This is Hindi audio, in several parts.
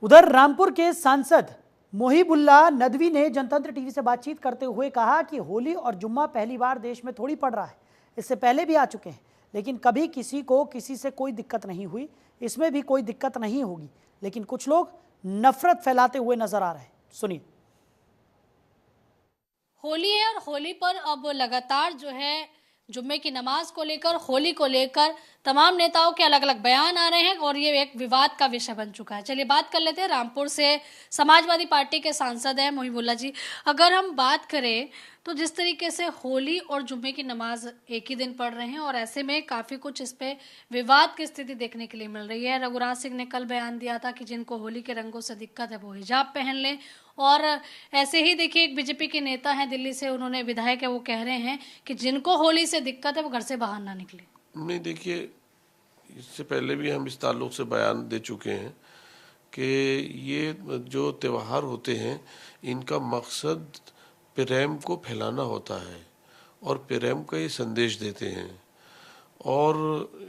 उधर रामपुर के सांसद मोहिबुल्लाह नदवी ने जनतंत्र टीवी से बातचीत करते हुए कहा कि होली और जुम्मा पहली बार देश में थोड़ी पड़ रहा है, इससे पहले भी आ चुके हैं, लेकिन कभी किसी को किसी से कोई दिक्कत नहीं हुई। इसमें भी कोई दिक्कत नहीं होगी, लेकिन कुछ लोग नफरत फैलाते हुए नजर आ रहे हैं। सुनिए। होली है और होली पर अब लगातार जो है जुम्मे की नमाज को लेकर, होली को लेकर तमाम नेताओं के अलग अलग बयान आ रहे हैं और ये एक विवाद का विषय बन चुका है। चलिए बात कर लेते हैं। रामपुर से समाजवादी पार्टी के सांसद हैं मोहिबुल्लाह जी। अगर हम बात करें तो जिस तरीके से होली और जुम्मे की नमाज एक ही दिन पढ़ रहे हैं और ऐसे में काफ़ी कुछ इस पे विवाद की स्थिति देखने के लिए मिल रही है। रघुराज सिंह ने कल बयान दिया था कि जिनको होली के रंगों से दिक्कत है वो हिजाब पहन लें, और ऐसे ही देखिए एक बीजेपी के नेता हैं दिल्ली से, उन्होंने विधायक है, वो कह रहे हैं कि जिनको होली से दिक्कत है वो घर से बाहर ना निकले। नहीं, देखिए, इससे पहले भी हम इस ताल्लुक से बयान दे चुके हैं कि ये जो त्यौहार होते हैं इनका मकसद प्रेम को फैलाना होता है और प्रेम का ये संदेश देते हैं। और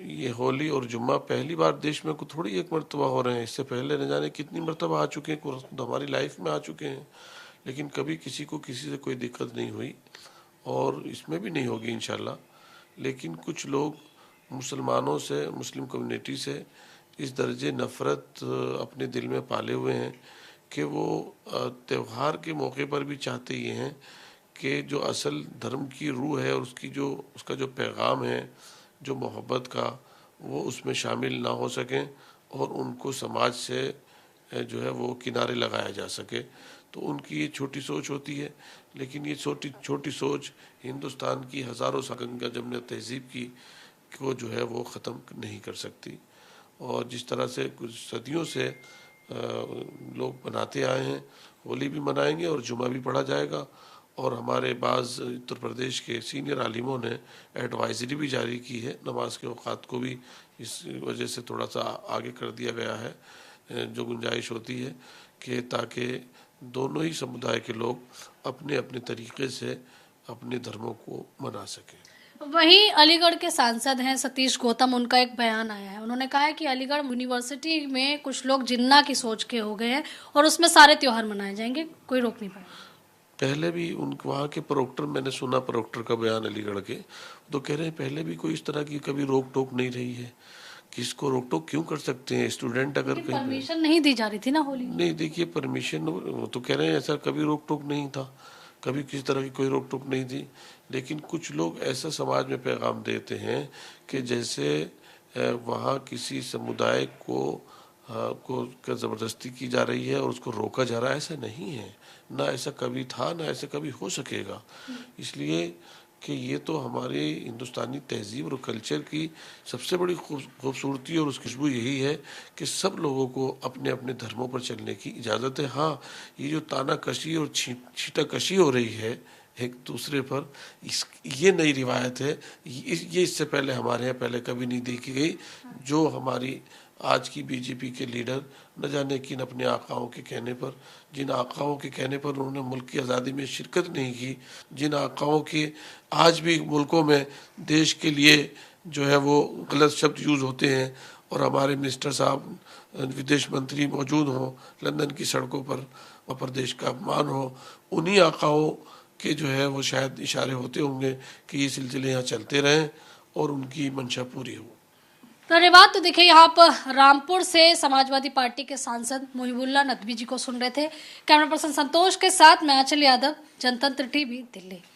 ये होली और जुम्मा पहली बार देश में थोड़ी एक मरतबा हो रहे हैं, इससे पहले न जाने कितनी मरतबा आ चुके हैं, तो हमारी लाइफ में आ चुके हैं, लेकिन कभी किसी को किसी से कोई दिक्कत नहीं हुई और इसमें भी नहीं होगी इंशाल्लाह। लेकिन कुछ लोग मुसलमानों से, मुस्लिम कम्युनिटी से इस दर्जे नफ़रत अपने दिल में पाले हुए हैं कि वो त्यौहार के मौके पर भी चाहते ये हैं कि जो असल धर्म की रूह है और उसका जो पैगाम है, जो मोहब्बत का, वो उसमें शामिल ना हो सकें और उनको समाज से जो है वो किनारे लगाया जा सके। तो उनकी ये छोटी सोच होती है, लेकिन ये छोटी सोच हिंदुस्तान की हज़ारों साल का जमने तहजीब की को जो है वो ख़त्म नहीं कर सकती। और जिस तरह से कुछ सदियों से लोग मनाते आए हैं, होली भी मनाएंगे और जुमा भी पढ़ा जाएगा। और हमारे बाज़ उत्तर प्रदेश के सीनियर आलिमों ने एडवाइजरी भी जारी की है, नमाज के औकात को भी इस वजह से थोड़ा सा आगे कर दिया गया है, जो गुंजाइश होती है कि ताकि दोनों ही समुदाय के लोग अपने अपने तरीके से अपने धर्मों को मना सकें। वहीं अलीगढ़ के सांसद हैं सतीश गौतम, उनका एक बयान आया है। उन्होंने कहा है कि अलीगढ़ यूनिवर्सिटी में कुछ लोग जिन्ना की सोच के हो गए हैं और उसमें सारे त्योहार मनाए जाएंगे, कोई रोक नहीं पाएगा। पहले भी वहाँ के प्रोक्टर, मैंने सुना प्रोक्टर का बयान अलीगढ़ के, तो कह रहे हैं पहले भी कोई इस तरह की कभी रोक टोक नहीं रही है। किसको रोक टोक क्यों कर सकते हैं? स्टूडेंट अगर कहीं परमिशन नहीं दी जा रही थी ना होली। नहीं, देखिए, परमिशन तो कह रहे हैं ऐसा कभी रोक टोक नहीं था, कभी किसी तरह की कोई रोक टोक नहीं थी। लेकिन कुछ लोग ऐसा समाज में पैगाम देते हैं कि जैसे वहाँ किसी समुदाय को ज़बरदस्ती की जा रही है और उसको रोका जा रहा है। ऐसा नहीं है, ना ऐसा कभी था, ना ऐसा कभी हो सकेगा। इसलिए कि ये तो हमारे हिंदुस्तानी तहजीब और कल्चर की सबसे बड़ी खूबसूरती और उसकी खुशबू यही है कि सब लोगों को अपने अपने धर्मों पर चलने की इजाज़त है। हाँ, ये जो तानाकशी और छीटाकशी हो रही है एक दूसरे पर, ये नई रिवायत है। ये इससे पहले हमारे यहाँ पहले कभी नहीं देखी गई। जो हमारी आज की बीजेपी के लीडर न जाने किन अपने आकाओं के कहने पर, जिन आकाओं के कहने पर उन्होंने मुल्क की आज़ादी में शिरकत नहीं की, जिन आकाओं के आज भी मुल्कों में देश के लिए जो है वो गलत शब्द यूज़ होते हैं और हमारे मिनिस्टर साहब, विदेश मंत्री मौजूद हों लंदन की सड़कों पर, वहाँ पर देश का अपमान हो, उन्हीं आकाओं के जो है वो शायद इशारे होते होंगे कि ये सिलसिले यहाँ चलते रहें और उनकी मंशा पूरी हो। धन्यवाद। तो देखिए यहाँ पर रामपुर से समाजवादी पार्टी के सांसद मोहिबुल्लाह नदवी जी को सुन रहे थे। कैमरा पर्सन संतोष के साथ मैं आंचल यादव, जनतंत्र टीवी, दिल्ली।